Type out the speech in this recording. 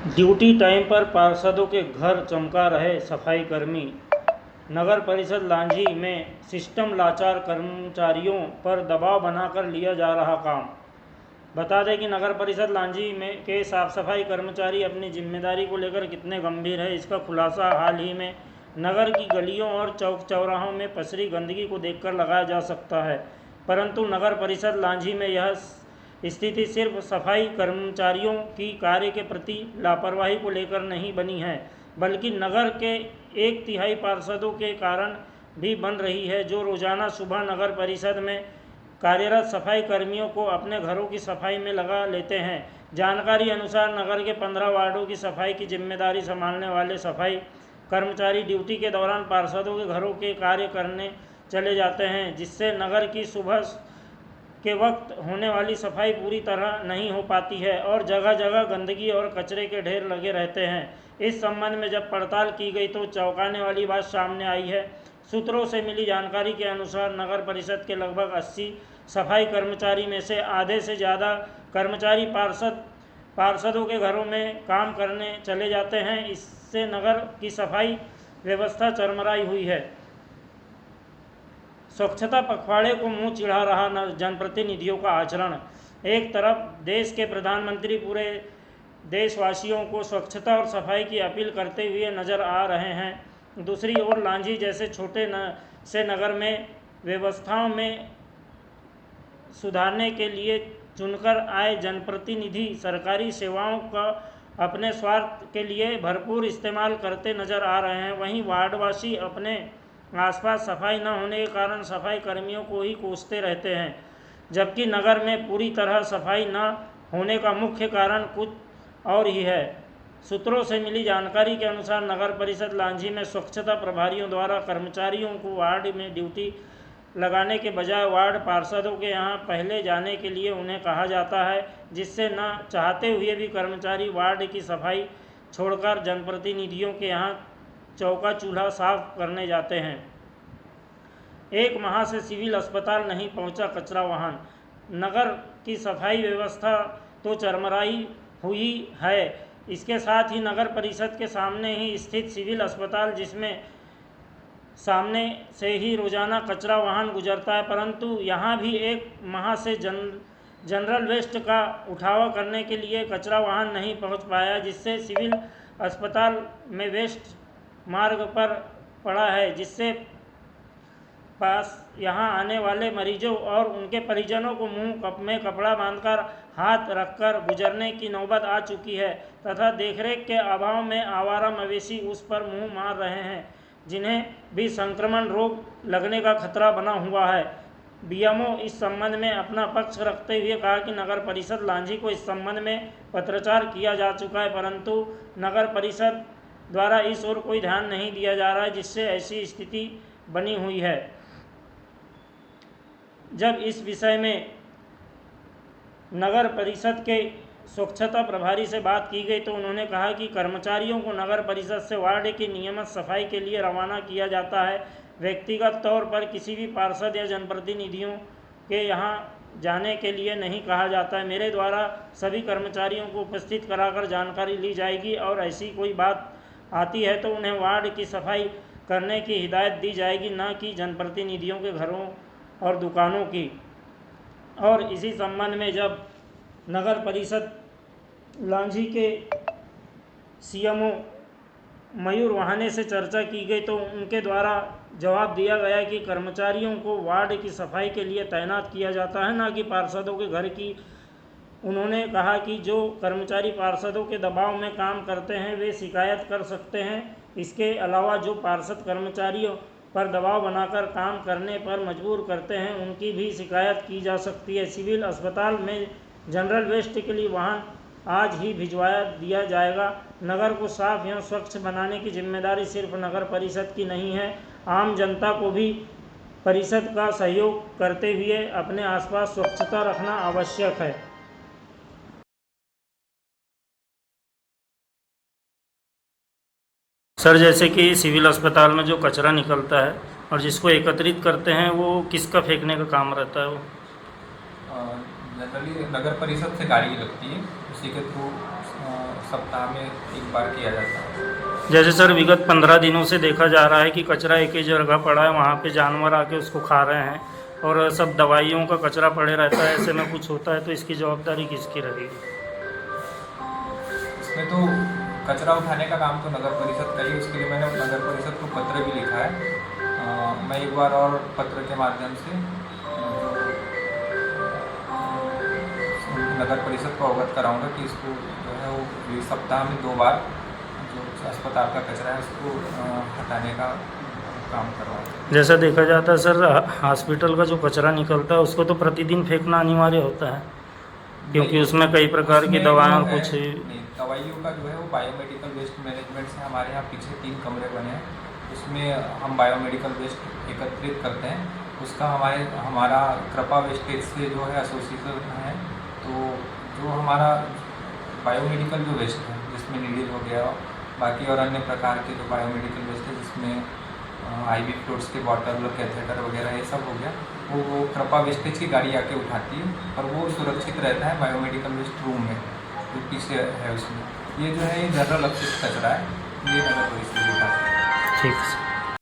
Duty time पर पार्षदों के घर चमका रहे सफाई कर्मी। नगर परिषद लांझी में सिस्टम लाचार कर्मचारियों पर दबाव बनाकर लिया जा रहा काम। बता दें कि नगर परिषद लांझी में के साफ सफाई कर्मचारी अपनी जिम्मेदारी को लेकर कितने गंभीर है, इसका खुलासा हाल ही में नगर की गलियों और चौक चौराहों में पसरी गंदगी को देखकर लगाया जा सकता है। परंतु नगर परिषद लांझी में यह स्थिति सिर्फ सफाई कर्मचारियों की कार्य के प्रति लापरवाही को लेकर नहीं बनी है, बल्कि नगर के 1/3 पार्षदों के कारण भी बन रही है, जो रोजाना सुबह नगर परिषद में कार्यरत सफाई कर्मियों को अपने घरों की सफाई में लगा लेते हैं। जानकारी अनुसार नगर के 15 वार्डों की सफाई की जिम्मेदारी संभालने वाले सफाई कर्मचारी ड्यूटी के दौरान पार्षदों के घरों के कार्य करने चले जाते हैं, जिससे नगर की सुबह के वक्त होने वाली सफाई पूरी तरह नहीं हो पाती है और जगह जगह गंदगी और कचरे के ढेर लगे रहते हैं। इस संबंध में जब पड़ताल की गई तो चौंकाने वाली बात सामने आई है। सूत्रों से मिली जानकारी के अनुसार नगर परिषद के लगभग 80 सफाई कर्मचारी में से आधे से ज़्यादा कर्मचारी पार्षदों के घरों में काम करने चले जाते हैं। इससे नगर की सफाई व्यवस्था चरमराई हुई है। स्वच्छता पखवाड़े को मुंह चिढ़ा रहा जनप्रतिनिधियों का आचरण। एक तरफ देश के प्रधानमंत्री पूरे देशवासियों को स्वच्छता और सफाई की अपील करते हुए नजर आ रहे हैं, दूसरी ओर लांझी जैसे छोटे से नगर में व्यवस्थाओं में सुधारने के लिए चुनकर आए जनप्रतिनिधि सरकारी सेवाओं का अपने स्वार्थ के लिए भरपूर इस्तेमाल करते नजर आ रहे हैं। वहीं वार्डवासी अपने आसपास सफाई न होने के कारण सफाई कर्मियों को ही कोसते रहते हैं, जबकि नगर में पूरी तरह सफाई न होने का मुख्य कारण कुछ और ही है। सूत्रों से मिली जानकारी के अनुसार नगर परिषद लांझी में स्वच्छता प्रभारियों द्वारा कर्मचारियों को वार्ड में ड्यूटी लगाने के बजाय वार्ड पार्षदों के यहाँ पहले जाने के लिए उन्हें कहा जाता है, जिससे न चाहते हुए भी कर्मचारी वार्ड की सफाई छोड़कर जनप्रतिनिधियों के यहाँ चौका चूल्हा साफ करने जाते हैं। एक माह से सिविल अस्पताल नहीं पहुंचा कचरा वाहन। नगर की सफाई व्यवस्था तो चरमराई हुई है, इसके साथ ही नगर परिषद के सामने ही स्थित सिविल अस्पताल, जिसमें सामने से ही रोजाना कचरा वाहन गुजरता है, परंतु यहाँ भी एक माह से जनरल वेस्ट का उठावा करने के लिए कचरा वाहन नहीं पहुँच पाया, जिससे सिविल अस्पताल में वेस्ट मार्ग पर पड़ा है, जिससे पास यहाँ आने वाले मरीजों और उनके परिजनों को मुंह में कपड़ा बांधकर हाथ रखकर गुजरने की नौबत आ चुकी है तथा देखरेख के अभाव में आवारा मवेशी उस पर मुंह मार रहे हैं, जिन्हें भी संक्रमण रोग लगने का खतरा बना हुआ है। बीएमओ इस संबंध में अपना पक्ष रखते हुए कहा कि नगर परिषद लांझी को इस संबंध में पत्राचार किया जा चुका है, परंतु नगर परिषद द्वारा इस ओर कोई ध्यान नहीं दिया जा रहा है, जिससे ऐसी स्थिति बनी हुई है। जब इस विषय में नगर परिषद के स्वच्छता प्रभारी से बात की गई तो उन्होंने कहा कि कर्मचारियों को नगर परिषद से वार्ड की नियमित सफाई के लिए रवाना किया जाता है। व्यक्तिगत तौर पर किसी भी पार्षद या जनप्रतिनिधियों के यहाँ जाने के लिए नहीं कहा जाता है। मेरे द्वारा सभी कर्मचारियों को उपस्थित कराकर जानकारी ली जाएगी और ऐसी कोई बात आती है तो उन्हें वार्ड की सफाई करने की हिदायत दी जाएगी, न कि जनप्रतिनिधियों के घरों और दुकानों की। और इसी संबंध में जब नगर परिषद लांझी के सीएमओ मयूर वहाने से चर्चा की गई तो उनके द्वारा जवाब दिया गया कि कर्मचारियों को वार्ड की सफाई के लिए तैनात किया जाता है, न कि पार्षदों के घर की। उन्होंने कहा कि जो कर्मचारी पार्षदों के दबाव में काम करते हैं वे शिकायत कर सकते हैं। इसके अलावा जो पार्षद कर्मचारियों पर दबाव बनाकर काम करने पर मजबूर करते हैं उनकी भी शिकायत की जा सकती है। सिविल अस्पताल में जनरल वेस्ट के लिए वाहन आज ही भिजवाया दिया जाएगा। नगर को साफ एवं स्वच्छ बनाने की जिम्मेदारी सिर्फ नगर परिषद की नहीं है, आम जनता को भी परिषद का सहयोग करते हुए अपने आसपास स्वच्छता रखना आवश्यक है। सर, जैसे कि सिविल अस्पताल में जो कचरा निकलता है और जिसको एकत्रित करते हैं वो किसका फेंकने का काम रहता है? वो जनरली नगर परिषद से गाड़ी लगती है, उसी के थ्रू सप्ताह में एक बार किया जाता है। जैसे सर विगत 15 दिनों से देखा जा रहा है कि कचरा एक ही जगह पड़ा है, वहाँ पे जानवर आके उसको खा रहे हैं और सब दवाइयों का कचरा पड़े रहता है, ऐसे में कुछ होता है तो इसकी जवाबदारी किसकी रहेगी? इसमें तो कचरा उठाने का काम तो नगर परिषद का ही, उसके लिए मैंने नगर परिषद को पत्र भी लिखा है। मैं एक बार और पत्र के माध्यम से नगर परिषद को अवगत कराऊंगा कि इसको जो है वो सप्ताह में 2 बार जो अस्पताल का कचरा है उसको हटाने का काम करवाएं। जैसा देखा जाता है सर, हॉस्पिटल का जो कचरा निकलता है उसको तो प्रतिदिन फेंकना अनिवार्य होता है, क्योंकि उसमें कई प्रकार की दवाएं और कुछ दवाइयों का जो है वो बायोमेडिकल वेस्ट मैनेजमेंट से हमारे यहाँ पीछे 3 कमरे बने हैं, उसमें हम बायोमेडिकल वेस्ट एकत्रित करते हैं। उसका हमारा कृपा वेस्टेज से जो है एसोसिएशन है, तो जो हमारा बायोमेडिकल जो वेस्ट है जिसमें नीडल हो गया, बाकी और अन्य प्रकार के जो बायोमेडिकल वेस्ट है जिसमें IV फ्लूइड्स के बॉटल, कैथेटर वगैरह ये सब हो गया, वो कृपा वेस्टेज की गाड़ी आके उठाती है और वो सुरक्षित रहता है बायोमेडिकल वेस्ट रूम में जो पीछे है उसमें। ये जो है ये जनरल अपशिष्ट कचरा है, ये नगर परिषद उठाती है। ठीक है।